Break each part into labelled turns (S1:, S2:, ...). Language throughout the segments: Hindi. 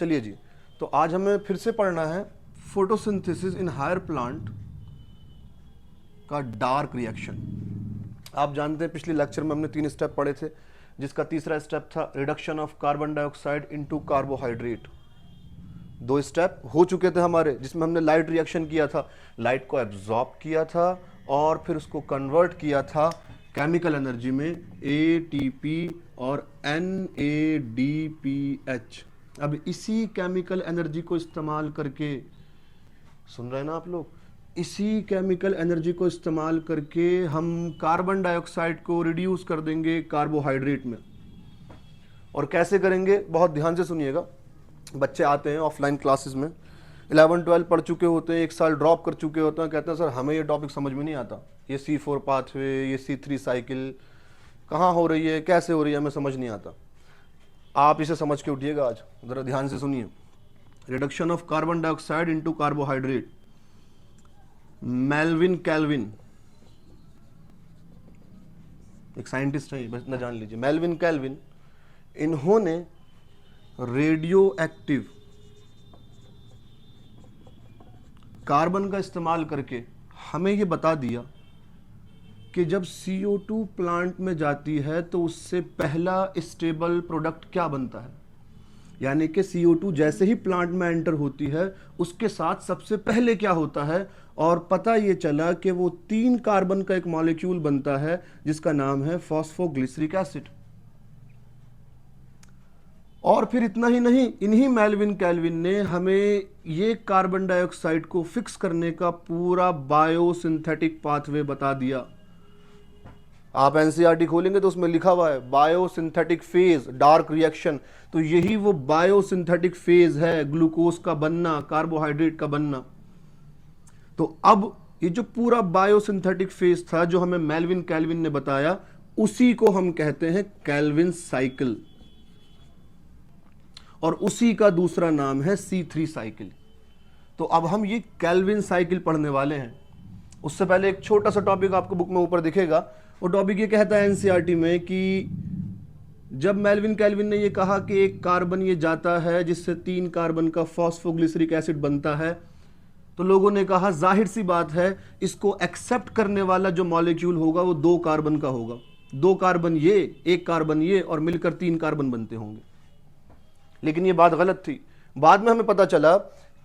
S1: चलिए जी, तो आज हमें फिर से पढ़ना है फोटोसिंथेसिस इन हायर प्लांट का डार्क रिएक्शन। आप जानते हैं पिछले लेक्चर में हमने 3 स्टेप पढ़े थे, जिसका तीसरा स्टेप था reduction of carbon dioxide into carbohydrate. 2 step हो चुके थे हमारे, जिसमें हमने लाइट रिएक्शन किया था, लाइट को एब्जॉर्ब किया था और फिर उसको कन्वर्ट किया था केमिकल एनर्जी में एटीपी और NADPH। अब इसी केमिकल एनर्जी को इस्तेमाल करके, सुन रहे हैं ना आप लोग, इसी केमिकल एनर्जी को इस्तेमाल करके हम कार्बन डाइऑक्साइड को रिड्यूस कर देंगे कार्बोहाइड्रेट में। और कैसे करेंगे, बहुत ध्यान से सुनिएगा। बच्चे आते हैं ऑफलाइन क्लासेस में, 11-12 पढ़ चुके होते हैं, 1 साल ड्रॉप कर चुके होते हैं, कहते हैं सर हमें ये टॉपिक समझ में नहीं आता, ये C4 पाथवे, ये C3 साइकिल कहाँ हो रही है, कैसे हो रही है, हमें समझ नहीं आता। आप इसे समझ के उठिएगा आज, ज़रा ध्यान से सुनिए। Reduction of carbon dioxide into carbohydrate. Melvin Calvin एक साइंटिस्ट है, बस ना जान लीजिए, मेल्विन कैल्विन, इन्होंने रेडियो एक्टिव कार्बन का इस्तेमाल करके हमें ये बता दिया कि जब CO2 प्लांट में जाती है तो उससे पहला स्टेबल प्रोडक्ट क्या बनता है। यानी कि CO2 जैसे ही प्लांट में एंटर होती है उसके साथ सबसे पहले क्या होता है, और पता ये चला कि वो 3 कार्बन का एक मॉलिक्यूल बनता है जिसका नाम है फॉस्फोग्लिसरिक एसिड। और फिर इतना ही नहीं, इन्हीं मेल्विन कैल्विन ने हमें ये कार्बन डाइऑक्साइड को फिक्स करने का पूरा बायोसिंथेटिक पाथवे बता दिया। आप NCERT खोलेंगे तो उसमें लिखा हुआ है बायोसिंथेटिक फेज डार्क रिएक्शन। तो यही वो बायोसिंथेटिक फेज है, ग्लूकोज का बनना, कार्बोहाइड्रेट का बनना। तो अब ये जो पूरा बायोसिंथेटिक फेज था जो हमें मेल्विन कैल्विन ने बताया, उसी को हम कहते हैं कैल्विन साइकिल, और उसी का दूसरा नाम है C3 साइकिल। तो अब हम ये कैल्विन साइकिल पढ़ने वाले हैं। उससे पहले एक छोटा सा टॉपिक आपको बुक में ऊपर दिखेगा। वो टॉपिक ये कहता है NCERT में कि जब मेल्विन कैल्विन ने ये कहा कि एक कार्बन ये जाता है जिससे 3 कार्बन का फॉस्फोग्लिसरिक एसिड बनता है, तो लोगों ने कहा जाहिर सी बात है इसको एक्सेप्ट करने वाला जो मॉलिक्यूल होगा वो 2 कार्बन का होगा। 2 कार्बन ये, 1 कार्बन ये, और मिलकर 3 कार्बन बनते होंगे। लेकिन ये बात गलत थी। बाद में हमें पता चला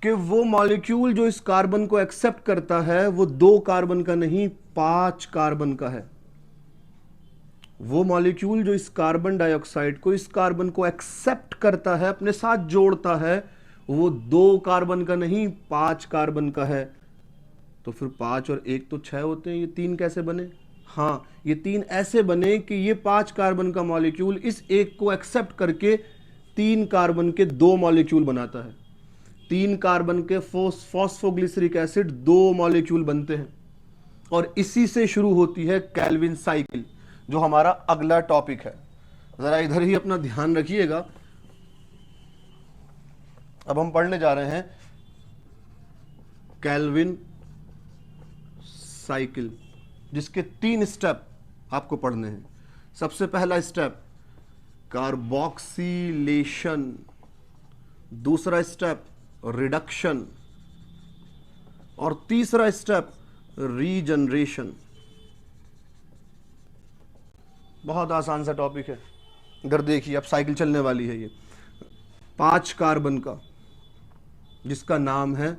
S1: कि वो मॉलिक्यूल जो इस कार्बन को एक्सेप्ट करता है वो 2 कार्बन का नहीं, 5 कार्बन का है। वो मॉलिक्यूल जो इस कार्बन डाइऑक्साइड को, इस कार्बन को एक्सेप्ट करता है, अपने साथ जोड़ता है, वो 2 कार्बन का नहीं, 5 कार्बन का है। तो फिर 5 और 1 तो 6 होते हैं, ये 3 कैसे बने? हाँ, ये 3 ऐसे बने कि ये 5 कार्बन का मॉलिक्यूल इस 1 को एक्सेप्ट करके 3 कार्बन के 2 मॉलिक्यूल बनाता है। 3 कार्बन के फॉस्फोग्लिसरिक एसिड 2 मॉलिक्यूल बनते हैं, और इसी से शुरू होती है कैल्विन साइकिल, जो हमारा अगला टॉपिक है। जरा इधर ही अपना ध्यान रखिएगा। अब हम पढ़ने जा रहे हैं कैल्विन साइकिल, जिसके 3 स्टेप आपको पढ़ने हैं। सबसे पहला स्टेप कार्बोक्सिलेशन, दूसरा स्टेप रिडक्शन, और तीसरा स्टेप रीजनरेशन। बहुत आसान सा टॉपिक है। इधर देखिए, अब साइकिल चलने वाली है। ये 5 कार्बन का, जिसका नाम है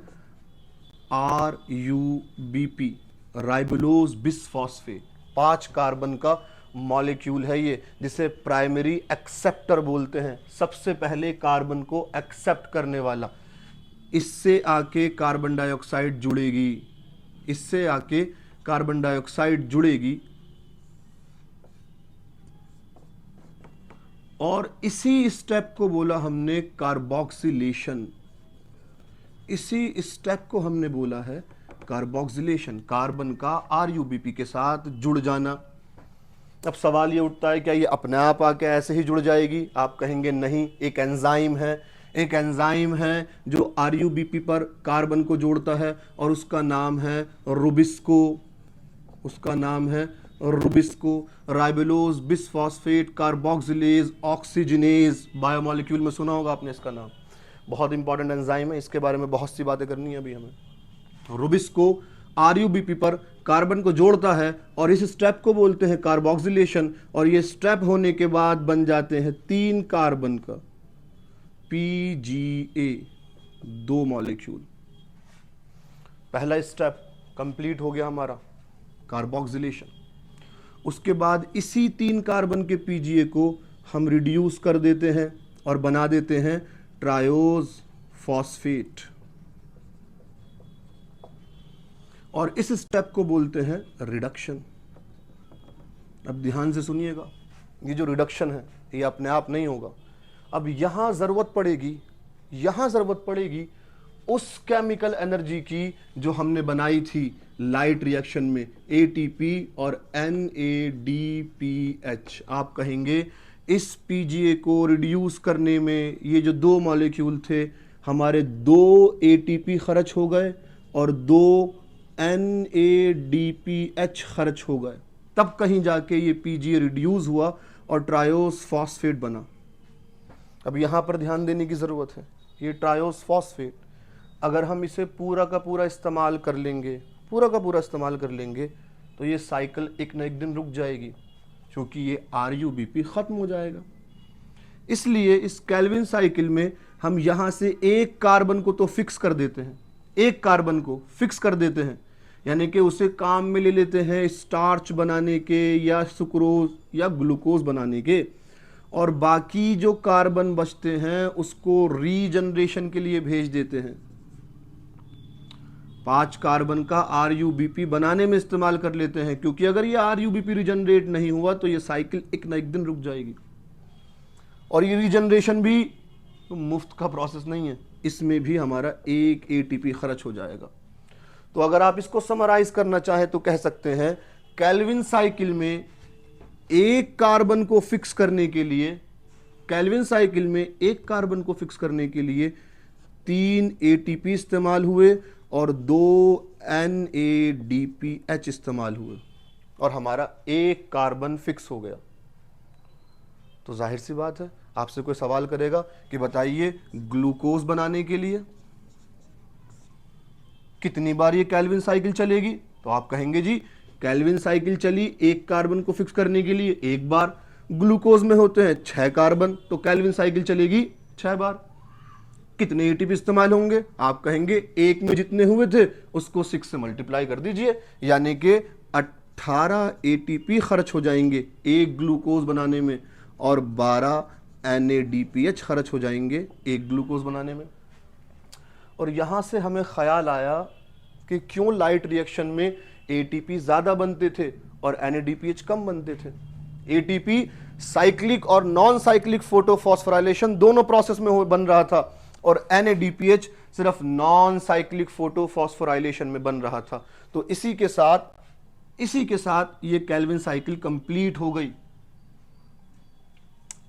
S1: RUBP, राइबोलोज बिसफॉस्फेट, 5 कार्बन का मॉलिक्यूल है ये, जिसे प्राइमरी एक्सेप्टर बोलते हैं। सबसे पहले कार्बन को एक्सेप्ट करने वाला। इससे आके कार्बन डाइऑक्साइड जुड़ेगी, इससे आके कार्बन डाइऑक्साइड जुड़ेगी, और इसी स्टेप को बोला हमने कार्बोक्सिलेशन। इसी स्टेप को हमने बोला है कार्बोक्सिलेशन, कार्बन का RUBP के साथ जुड़ जाना। अब सवाल ये उठता है, क्या ये अपने आप आके ऐसे ही जुड़ जाएगी? आप कहेंगे नहीं, एक एंजाइम है, एक एंजाइम है जो RUBP पर कार्बन को जोड़ता है, और उसका नाम है रुबिस्को। उसका नाम है Rubisco, राइबोलोज bisphosphate carboxylase oxygenase. Biomolecule में सुना होगा आपने इसका नाम। बहुत इंपॉर्टेंट एंजाइम है, इसके बारे में बहुत सी बातें करनी है अभी हमें। रुबिस्को आरयूबीपी पर कार्बन को जोड़ता है और इस स्टेप को बोलते हैं कार्बोक्सिलेशन, और ये स्टेप होने के बाद बन जाते हैं 3 कार्बन का PGA 2 मॉलिक्यूल। पहला स्टेप कंप्लीट हो गया हमारा कार्बोक्सिलेशन। उसके बाद इसी 3 कार्बन के PGA को हम रिड्यूस कर देते हैं और बना देते हैं ट्रायोज फॉस्फेट, और इस स्टेप को बोलते हैं रिडक्शन। अब ध्यान से सुनिएगा, ये जो रिडक्शन है ये अपने आप नहीं होगा। अब यहां जरूरत पड़ेगी उस केमिकल एनर्जी की जो हमने बनाई थी लाइट रिएक्शन में, ATP और NADPH। आप कहेंगे इस PGA को रिड्यूस करने में ये जो 2 मॉलिक्यूल थे हमारे 2 ATP खर्च हो गए और 2 NADPH खर्च हो गए, तब कहीं जाके ये PGA रिड्यूस हुआ और ट्रायोस फॉस्फेट बना। अब यहां पर ध्यान देने की जरूरत है, ये ट्रायोस फॉस्फेट अगर हम इसे पूरा का पूरा इस्तेमाल कर लेंगे तो ये साइकिल एक न एक दिन रुक जाएगी, क्योंकि ये RUBP खत्म हो जाएगा। इसलिए इस केल्विन साइकिल में हम यहां से एक कार्बन को तो फिक्स कर देते हैं, यानी कि उसे काम में ले लेते हैं स्टार्च बनाने के या सुक्रोज या ग्लूकोज बनाने के, और बाकी जो कार्बन बचते हैं उसको रीजनरेशन के लिए भेज देते हैं। 5 कार्बन का RUBP बनाने में इस्तेमाल कर लेते हैं, क्योंकि अगर ये RUBP रीजनरेट नहीं हुआ तो ये साइकिल एक न एक दिन रुक जाएगी। और ये रीजनरेशन भी मुफ्त का प्रोसेस नहीं है, इसमें भी हमारा एक ATP खर्च हो जाएगा। तो अगर आप इसको समराइज करना चाहें तो कह सकते हैं केल्विन साइकिल में एक कार्बन को फिक्स करने के लिए 3 ATP इस्तेमाल हुए और 2 NADPH इस्तेमाल हुए, और हमारा एक कार्बन फिक्स हो गया। तो जाहिर सी बात है आपसे कोई सवाल करेगा कि बताइए ग्लूकोज बनाने के लिए कितनी बार ये केल्विन साइकिल चलेगी, तो आप कहेंगे जी केल्विन साइकिल चली एक कार्बन को फिक्स करने के लिए एक बार। ग्लूकोज में होते हैं 6 कार्बन, तो केल्विन साइकिल चलेगी 6 बार। कितने ATP इस्तेमाल होंगे, आप कहेंगे एक में जितने हुए थे उसको 6 से मल्टीप्लाई कर दीजिए, यानी कि 18 ATP खर्च हो जाएंगे एक ग्लूकोज बनाने में, और 12 NADPH खर्च हो जाएंगे एक ग्लूकोज बनाने में। और यहां से हमें ख्याल आया कि क्यों लाइट रिएक्शन में ATP ज्यादा बनते थे और NADPH कम बनते थे। ATP साइक्लिक और नॉन साइक्लिक फोटोफॉस्फोराइलेशन दोनों प्रोसेस में बन रहा था, और NADPH सिर्फ नॉन साइक्लिक फोटोफॉस्फोराइलेशन में बन रहा था। तो इसी के साथ ये केल्विन साइकिल कंप्लीट हो गई।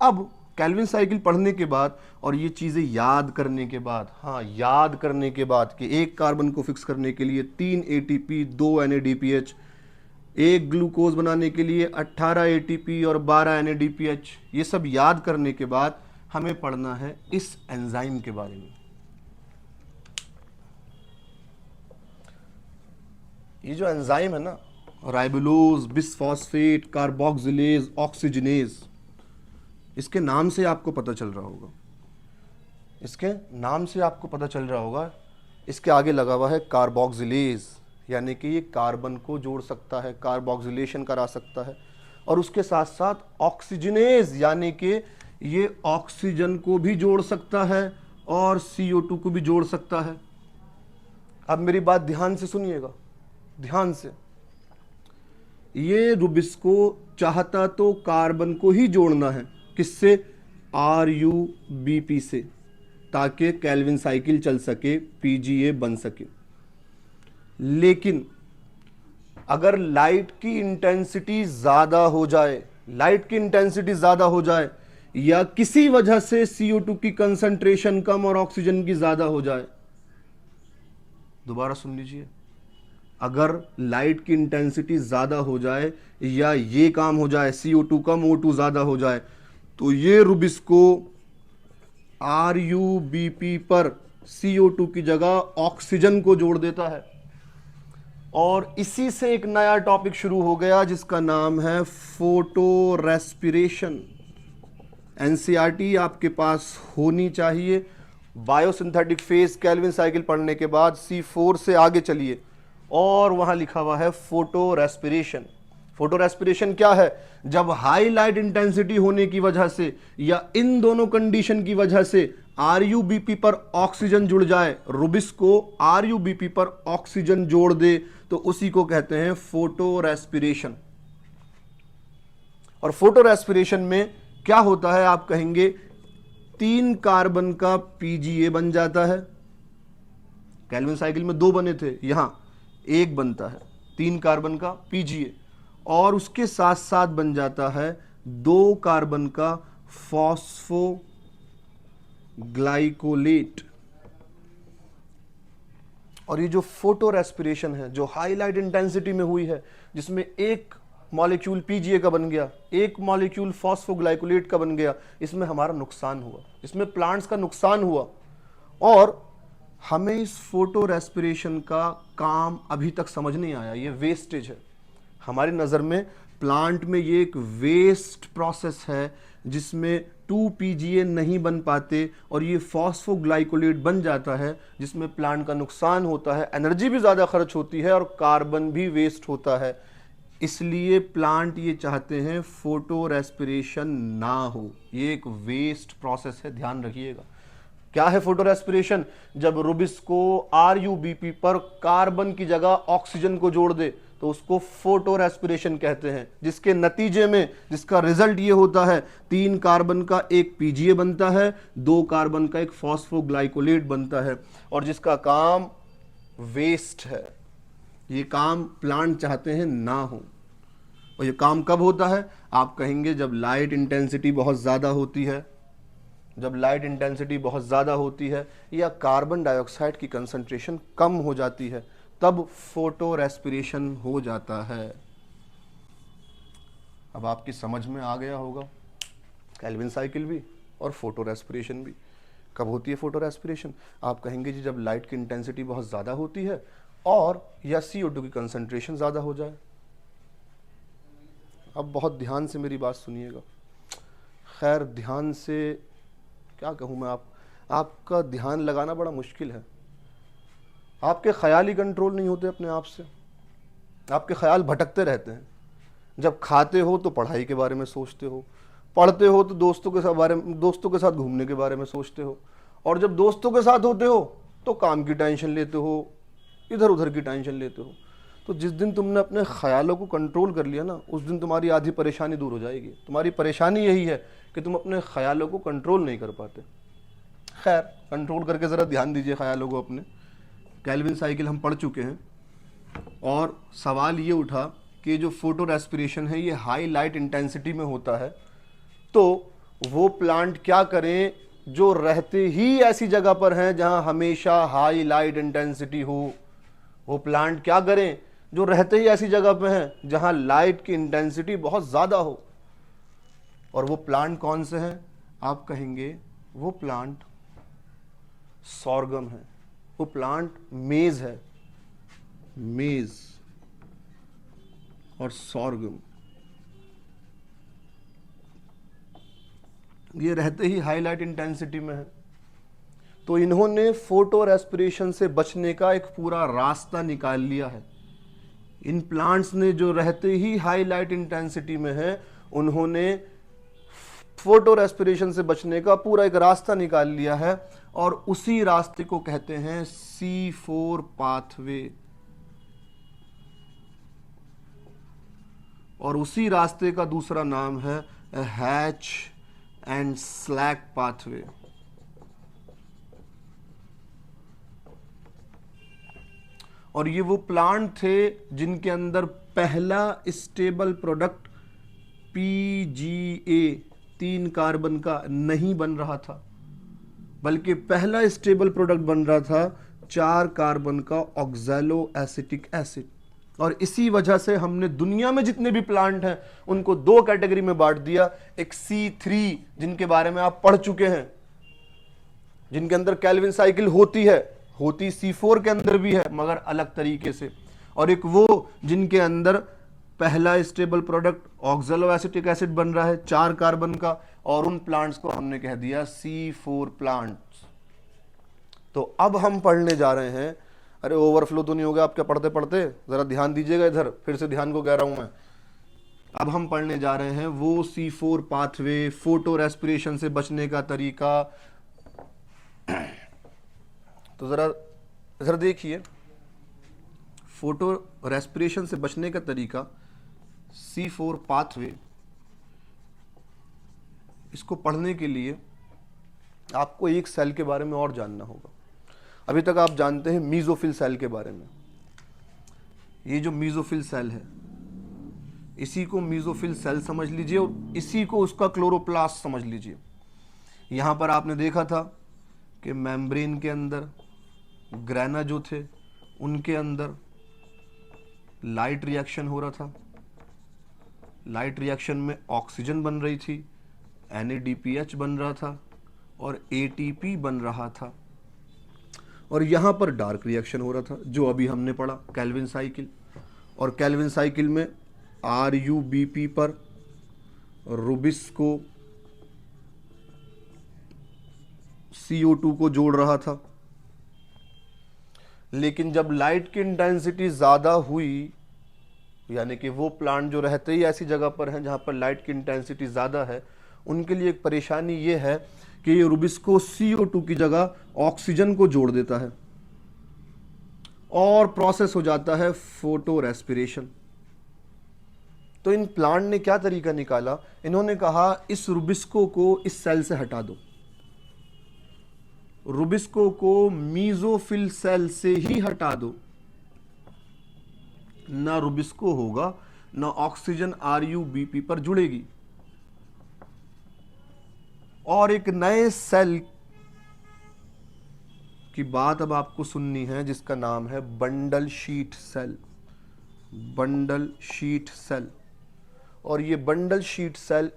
S1: अब केल्विन साइकिल पढ़ने के बाद और ये चीजें याद करने के बाद कि एक कार्बन को फिक्स करने के लिए 3 ATP 2 NADPH, एक ग्लूकोज बनाने के लिए 18 ATP और 12 NADPH, ये सब याद करने के बाद हमें पढ़ना है इस एंजाइम के बारे में। ये जो एंजाइम है ना, राइबोलोज बिसफॉस्फेट कार्बोक्सिलेज ऑक्सीजनेज, इसके नाम से आपको पता चल रहा होगा, इसके आगे लगा हुआ है कार्बोक्सिलेज, यानी कि ये कार्बन को जोड़ सकता है, कार्बोक्सिलेशन करा सकता है, और उसके साथ साथ ऑक्सीजनेज यानी कि ये ऑक्सीजन को भी जोड़ सकता है और CO2 को भी जोड़ सकता है। अब मेरी बात ध्यान से सुनिएगा, ध्यान से। ये रुबिस्को चाहता तो कार्बन को ही जोड़ना है, किससे? RUBP से, ताकि केल्विन साइकिल चल सके, PGA बन सके। लेकिन अगर लाइट की इंटेंसिटी ज्यादा हो जाए या किसी वजह से CO2 की कंसंट्रेशन कम और ऑक्सीजन की ज्यादा हो जाए, दोबारा सुन लीजिए, अगर लाइट की इंटेंसिटी ज्यादा हो जाए या ये काम हो जाए, CO2 कम O2 ज्यादा हो जाए, तो ये रुबिस्को RuBP पर CO2 की जगह ऑक्सीजन को जोड़ देता है। और इसी से एक नया टॉपिक शुरू हो गया जिसका नाम है फोटो रेस्पिरेशन। एनसीईआरटी आपके पास होनी चाहिए। बायोसिंथेटिक फेज केल्विन साइकिल पढ़ने के बाद C4 से आगे चलिए और वहां लिखा हुआ है फोटो रेस्पिरेशन। फोटो रेस्पिरेशन क्या है? जब हाई लाइट इंटेंसिटी होने की वजह से या इन दोनों कंडीशन की वजह से RuBP पर ऑक्सीजन जुड़ जाए, रुबिस्को RuBP पर ऑक्सीजन जोड़ दे, तो उसी को कहते हैं फोटो रेस्पिरेशन। और फोटो रेस्पिरेशन में क्या होता है? आप कहेंगे 3 कार्बन का PGA बन जाता है। केल्विन साइकिल में 2 बने थे, यहां 1 बनता है 3 कार्बन का PGA, और उसके साथ साथ बन जाता है 2 कार्बन का फॉस्फोग्लाइकोलेट। और ये जो फोटो रेस्पिरेशन है, जो हाईलाइट इंटेंसिटी में हुई है, जिसमें 1 मॉलिक्यूल PGA का बन गया, 1 मॉलिक्यूल फॉस्फोग्लाइकोलेट का बन गया, इसमें हमारा नुकसान हुआ, इसमें प्लांट्स का नुकसान हुआ। और हमें इस फोटो रेस्पिरेशन का काम अभी तक समझ नहीं आया, ये वेस्टेज है। हमारी नज़र में प्लांट में ये एक वेस्ट प्रोसेस है जिसमें 2 PGA नहीं बन पाते और ये फॉस्फोग्लाइकोलेट बन जाता है, जिसमें प्लांट का नुकसान होता है, एनर्जी भी ज़्यादा खर्च होती है और कार्बन भी वेस्ट होता है। इसलिए प्लांट ये चाहते हैं फोटो रेस्पिरेशन ना हो, ये एक वेस्ट प्रोसेस है, ध्यान रखिएगा। क्या है फोटो रेस्पिरेशन? जब रुबिस्को RuBP पर कार्बन की जगह ऑक्सीजन को जोड़ दे तो उसको फोटो रेस्पिरेशन कहते हैं, जिसके नतीजे में जिसका रिजल्ट ये होता है 3 कार्बन का एक PGA बनता है, 2 कार्बन का एक फॉस्फोग्लाइकोलेट बनता है, और जिसका काम वेस्ट है। ये काम प्लांट चाहते हैं ना हो। और ये काम कब होता है? आप कहेंगे जब लाइट इंटेंसिटी बहुत ज़्यादा होती है, जब लाइट इंटेंसिटी बहुत ज़्यादा होती है या कार्बन डाइऑक्साइड की कंसंट्रेशन कम हो जाती है, तब फोटो रेस्पिरेशन हो जाता है। अब आपकी समझ में आ गया होगा केल्विन साइकिल भी और फोटो रेस्पिरेशन भी। कब होती है फोटो रेस्पिरेशन? आप कहेंगे जी जब लाइट की इंटेंसिटी बहुत ज़्यादा होती है और या CO2 की कंसंट्रेशन ज़्यादा हो जाए। अब बहुत ध्यान से मेरी बात सुनिएगा। खैर, ध्यान से क्या कहूँ मैं, आपका ध्यान लगाना बड़ा मुश्किल है। आपके ख्याल ही कंट्रोल नहीं होते अपने आप से, आपके ख्याल भटकते रहते हैं। जब खाते हो तो पढ़ाई के बारे में सोचते हो, पढ़ते हो तो दोस्तों के साथ घूमने के बारे में सोचते हो, और जब दोस्तों के साथ होते हो तो काम की टेंशन लेते हो, इधर उधर की टेंशन लेते हो। तो जिस दिन तुमने अपने ख्यालों को कंट्रोल कर लिया ना, उस दिन तुम्हारी आधी परेशानी दूर हो जाएगी। तुम्हारी परेशानी यही है कि तुम अपने ख्यालों को कंट्रोल नहीं कर पाते। खैर, कंट्रोल करके ज़रा ध्यान दीजिए ख्यालों को अपने। केल्विन साइकिल हम पढ़ चुके हैं और सवाल ये उठा कि जो फोटो रेस्पिरेशन है ये हाई लाइट इंटेंसिटी में होता है, तो वो प्लांट क्या करें जो रहते ही ऐसी जगह पर हैं जहां हमेशा हाई लाइट इंटेंसिटी हो। वो प्लांट क्या करें जो रहते ही ऐसी जगह पे हैं जहां लाइट की इंटेंसिटी बहुत ज़्यादा हो। और वो प्लांट कौन से हैं? आप कहेंगे वो प्लांट सॉर्गम है, वो प्लांट मेज है। मेज और सॉर्गम ये रहते ही हाईलाइट इंटेंसिटी में है। तो इन्होंने फोटो रेस्पिरेशन से बचने का एक पूरा रास्ता निकाल लिया है। इन प्लांट्स ने जो रहते ही हाई लाइट इंटेंसिटी में है, उन्होंने फोटो रेस्पिरेशन से बचने का पूरा एक रास्ता निकाल लिया है, और उसी रास्ते को कहते हैं C4 पाथवे। और उसी रास्ते का दूसरा नाम है हैच एंड स्लैक पाथवे। और ये वो प्लांट थे जिनके अंदर पहला स्टेबल प्रोडक्ट PGA 3 कार्बन का नहीं बन रहा था, बल्कि पहला स्टेबल प्रोडक्ट बन रहा था 4 कार्बन का ऑक्सैलो एसिटिक एसिड। और इसी वजह से हमने दुनिया में जितने भी प्लांट हैं उनको 2 कैटेगरी में बांट दिया। एक C3 जिनके बारे में आप पढ़ चुके हैं, जिनके अंदर केल्विन साइकिल होती C4 के अंदर भी है मगर अलग तरीके से, और एक वो जिनके अंदर पहला stable product oxalo acetic acid बन रहा है 4 कार्बन का, और उन प्लांट्स को हमने कह दिया C4 प्लांट्स। तो अब हम पढ़ने जा रहे हैं, अरे ओवरफ्लो तो नहीं हो गया आपके पढ़ते पढ़ते, जरा ध्यान दीजिएगा इधर, फिर से ध्यान को कह रहा हूं मैं। अब हम पढ़ने जा रहे हैं वो C4 पाथवे, फोटो रेस्पिरेशन से बचने का तरीका। तो जरा इधर देखिए, फोटो रेस्पिरेशन से बचने का तरीका C4 पाथवे, इसको पढ़ने के लिए आपको एक सेल के बारे में और जानना होगा। अभी तक आप जानते हैं मीजोफिल सेल के बारे में। ये जो मीजोफिल सेल है, इसी को मीजोफिल सेल समझ लीजिए और इसी को उसका क्लोरोप्लास्ट समझ लीजिए। यहां पर आपने देखा था कि मेम्ब्रेन के अंदर ग्रेना जो थे उनके अंदर लाइट रिएक्शन हो रहा था। लाइट रिएक्शन में ऑक्सीजन बन रही थी, NADPH बन रहा था और ATP बन रहा था, और यहां पर डार्क रिएक्शन हो रहा था जो अभी हमने पढ़ा केल्विन साइकिल। और केल्विन साइकिल में RuBp पर रुबिस्को CO2 को जोड़ रहा था। लेकिन जब लाइट की इंटेंसिटी ज़्यादा हुई, यानी कि वो प्लांट जो रहते ही ऐसी जगह पर हैं जहाँ पर लाइट की इंटेंसिटी ज़्यादा है, उनके लिए एक परेशानी ये है कि ये रुबिस्को CO2 की जगह ऑक्सीजन को जोड़ देता है और प्रोसेस हो जाता है फोटो रेस्पिरेशन। तो इन प्लांट ने क्या तरीका निकाला, इन्होंने कहा इस रुबिस्को को इस सेल से हटा दो, रुबिस्को को मीजोफिल सेल से ही हटा दो, ना रुबिस्को होगा ना ऑक्सीजन RuBp पर जुड़ेगी, और एक नए सेल की बात अब आपको सुननी है जिसका नाम है bundle sheath cell. Bundle sheath cell, और ये बंडल शीट सेल,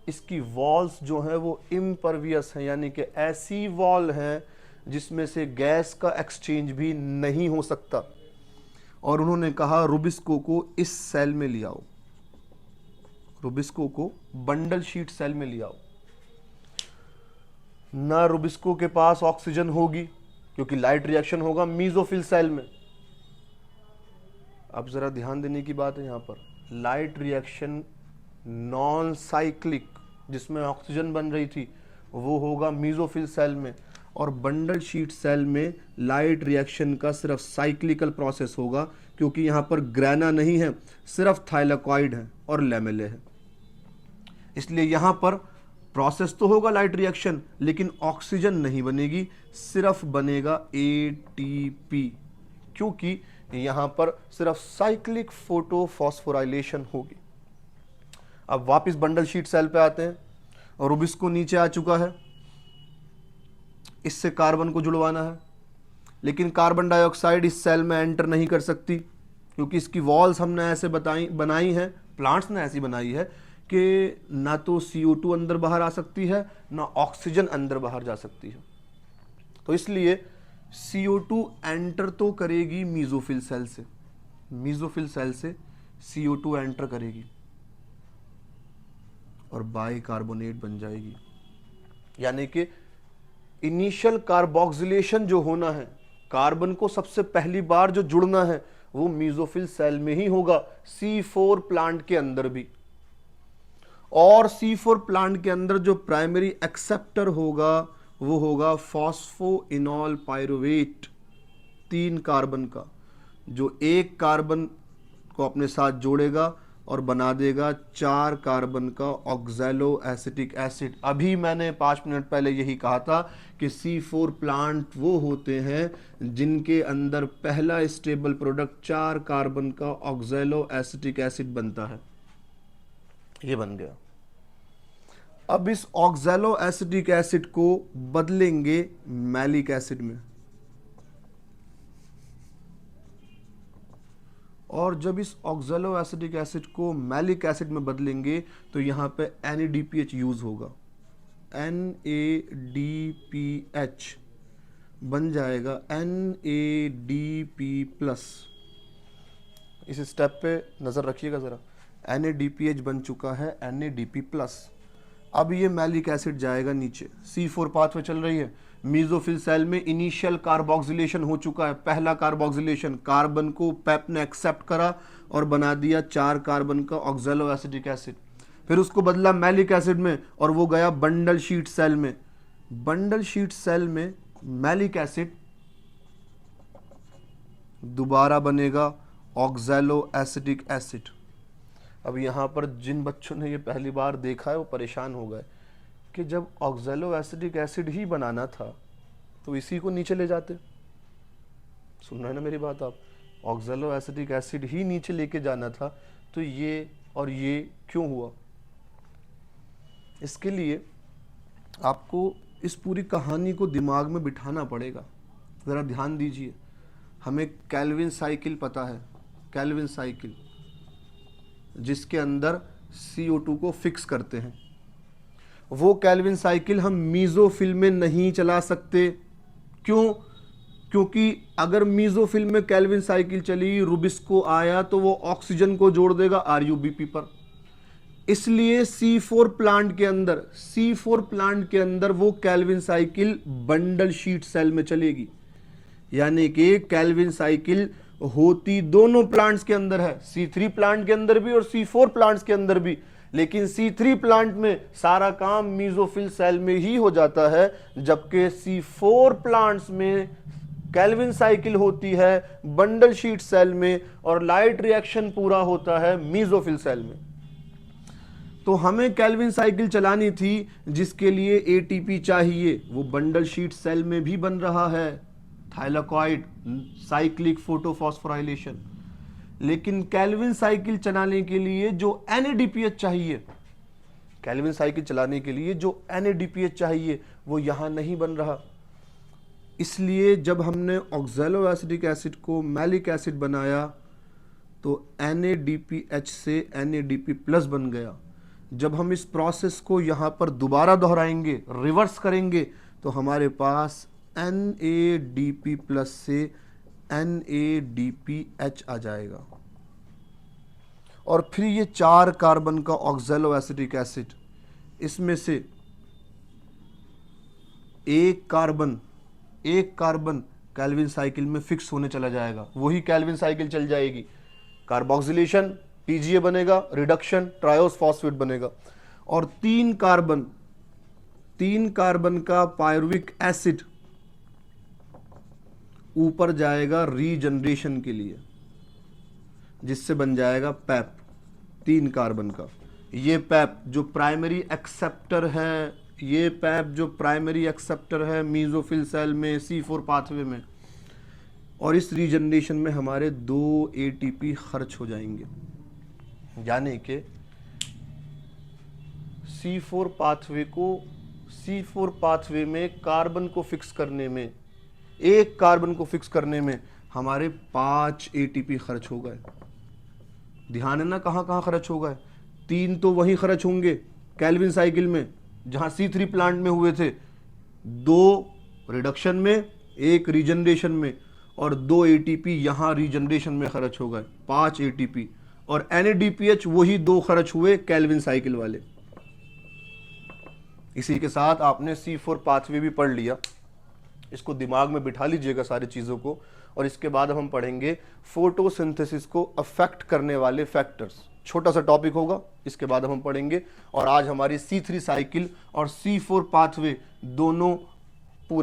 S1: इसकी वॉल्स जो हैं वो इम्परवियस हैं, यानी कि ऐसी वॉल हैं जिसमें से गैस का एक्सचेंज भी नहीं हो सकता। और उन्होंने कहा रुबिस्को को इस सेल में ले आओ, रुबिस्को को बंडल शीट सेल में ले आओ। ना रुबिस्को के पास ऑक्सीजन होगी क्योंकि लाइट रिएक्शन होगा मीजोफिल सेल में। अब जरा ध्यान देने की बात है, यहां पर लाइट रिएक्शन नॉन साइक्लिक जिसमें ऑक्सीजन बन रही थी वो होगा मीजोफिल सेल में, और बंडल शीट सेल में लाइट रिएक्शन का सिर्फ साइक्लिकल प्रोसेस होगा क्योंकि यहाँ पर ग्रेना नहीं है, सिर्फ थाइलाकॉइड है और लेमेले है। इसलिए यहाँ पर प्रोसेस तो होगा लाइट रिएक्शन, लेकिन ऑक्सीजन नहीं बनेगी, सिर्फ बनेगा ATP, क्योंकि यहाँ पर सिर्फ साइक्लिक फोटोफॉस्फोराइलेशन होगी। अब वापस बंडल शीट सेल पे आते हैं, और रुबिस्को नीचे आ चुका है, इससे कार्बन को जुड़वाना है, लेकिन कार्बन डाइऑक्साइड इस सेल में एंटर नहीं कर सकती क्योंकि इसकी वॉल्स हमने ऐसे बनाई हैं, प्लांट्स ने ऐसी बनाई है कि ना तो CO2 अंदर बाहर आ सकती है ना ऑक्सीजन अंदर बाहर जा सकती है। तो इसलिए CO2 एंटर तो करेगी मीजोफिल सेल से, मीजोफिल सेल से CO2 एंटर करेगी और बाइकार्बोनेट बन जाएगी, यानी कि इनिशियल कार्बोक्सिलेशन जो होना है, कार्बन को सबसे पहली बार जो जुड़ना है वो मीजोफिल सेल में ही होगा, C4 प्लांट के अंदर भी। और C4 प्लांट के अंदर जो प्राइमरी एक्सेप्टर होगा वो होगा फॉस्फोइनॉल पायरुवेट 3 कार्बन का, जो एक कार्बन को अपने साथ जोड़ेगा और बना देगा 4 कार्बन का ऑक्सैलो एसिटिक एसिड। अभी मैंने 5 मिनट पहले यही कहा था कि C4 प्लांट वो होते हैं जिनके अंदर पहला स्टेबल प्रोडक्ट 4 कार्बन का ऑक्सैलो एसिटिक एसिड बनता है। ये बन गया। अब इस ऑक्सैलो एसिटिक एसिड को बदलेंगे मैलिक एसिड में, और जब इस ऑक्सैलो एसिटिक एसिड को मैलिक एसिड में बदलेंगे तो यहां पे NADPH यूज होगा, NADPH। बन जाएगा NADP+। इस स्टेप पे नज़र रखिएगा ज़रा, NADPH बन चुका है NADP+। अब ये मैलिक एसिड जाएगा नीचे, C4 पाथवे चल रही है, मीजोफिल सेल में इनिशियल कार्बोक्सिलेशन हो चुका है। पहला कार्बोक्सिलेशन, कार्बन को पेप ने एक्सेप्ट करा और बना दिया 4 कार्बन का ऑक्सैलो एसिटिक एसिड, फिर उसको बदला मैलिक एसिड में और वो गया बंडल शीट सेल में। बंडल शीट सेल में मैलिक एसिड दोबारा बनेगा ऑक्सैलो एसिटिक एसिड। अब यहाँ पर जिन बच्चों ने ये पहली बार देखा है वो परेशान हो गए कि जब ऑक्सैलो एसिटिक एसिड ही बनाना था तो इसी को नीचे ले जाते। सुन रहे हैं ना मेरी बात आप? ऑक्सैलो एसिटिक एसिड ही नीचे लेके जाना था तो ये और ये क्यों हुआ? इसके लिए आपको इस पूरी कहानी को दिमाग में बिठाना पड़ेगा। ज़रा ध्यान दीजिए, हमें केल्विन साइकिल पता है, केल्विन साइकिल जिसके अंदर CO2 को फिक्स करते हैं। वो केल्विन साइकिल हम मीजोफिल में नहीं चला सकते। क्यों? क्योंकि अगर मीजोफिल में केल्विन साइकिल चली, रुबिस्को आया तो वो ऑक्सीजन को जोड़ देगा RuBp पर। इसलिए C4 प्लांट के अंदर वो Calvin cycle bundle sheath cell में चलेगी। यानी कि केल्विन साइकिल होती दोनों प्लांट्स के अंदर है, C3 प्लांट के अंदर भी और C4 प्लांट्स के अंदर भी। लेकिन C3 प्लांट में सारा काम मीजोफिल सेल में ही हो जाता है, जबकि C4 प्लांट्स में केल्विन साइकिल होती है बंडल शीट सेल में और लाइट रिएक्शन पूरा होता है मीजोफिल सेल में। तो हमें केल्विन साइकिल चलानी थी जिसके लिए ATP चाहिए, वो बंडल शीट सेल में भी बन रहा है, थाइलाकॉइड साइक्लिक फोटोफॉस्फोराइलेशन। लेकिन केल्विन साइकिल चलाने के लिए जो NADPH चाहिए, केल्विन साइकिल चलाने के लिए जो NADPH चाहिए वो यहां नहीं बन रहा। इसलिए जब हमने ऑक्सैलो एसिटिक एसिड को मैलिक एसिड बनाया तो NADPH से NADP+ बन गया। जब हम इस प्रोसेस को यहाँ पर दोबारा दोहराएंगे, रिवर्स करेंगे, तो हमारे पास NADP+ से NADPH आ जाएगा। और फिर ये 4 कार्बन का ऑक्सैलो एसिटिक एसिड, इसमें से एक कार्बन केल्विन साइकिल में फिक्स होने चला जाएगा। वही केल्विन साइकिल चल जाएगी, कार्बोक्सिलेशन TGA बनेगा, रिडक्शन ट्रायोस फॉस्फेट बनेगा, और 3 कार्बन का पायरुविक एसिड ऊपर जाएगा रीजनरेशन के लिए, जिससे बन जाएगा पैप 3 कार्बन का। ये पैप जो प्राइमरी एक्सेप्टर है मीजोफिल सेल में C4 पाथवे में, और इस रीजनरेशन में हमारे 2 ATP खर्च हो जाएंगे। यानी कि C4 पाथवे में कार्बन को फिक्स करने में, एक कार्बन को फिक्स करने में हमारे 5 ATP खर्च हो गए। ध्यान है ना कहाँ कहाँ खर्च हो गए? 3 तो वहीं खर्च होंगे केल्विन साइकिल में जहां C3 प्लांट में हुए थे, 2 रिडक्शन में, 1 रीजनरेशन में, और 2 ATP यहां रीजनरेशन में खर्च हो गए, 5 ATP। और NADPH वही 2 खर्च हुए केल्विन साइकिल वाले। इसी के साथ आपने C4 पाथवे भी पढ़ लिया। इसको दिमाग में बिठा लीजिएगा सारी चीज़ों को। और इसके बाद हम पढ़ेंगे फोटोसिंथेसिस को अफेक्ट करने वाले फैक्टर्स। छोटा सा टॉपिक होगा, इसके बाद हम पढ़ेंगे। और आज हमारी C3 साइकिल और C4 पाथवे दोनों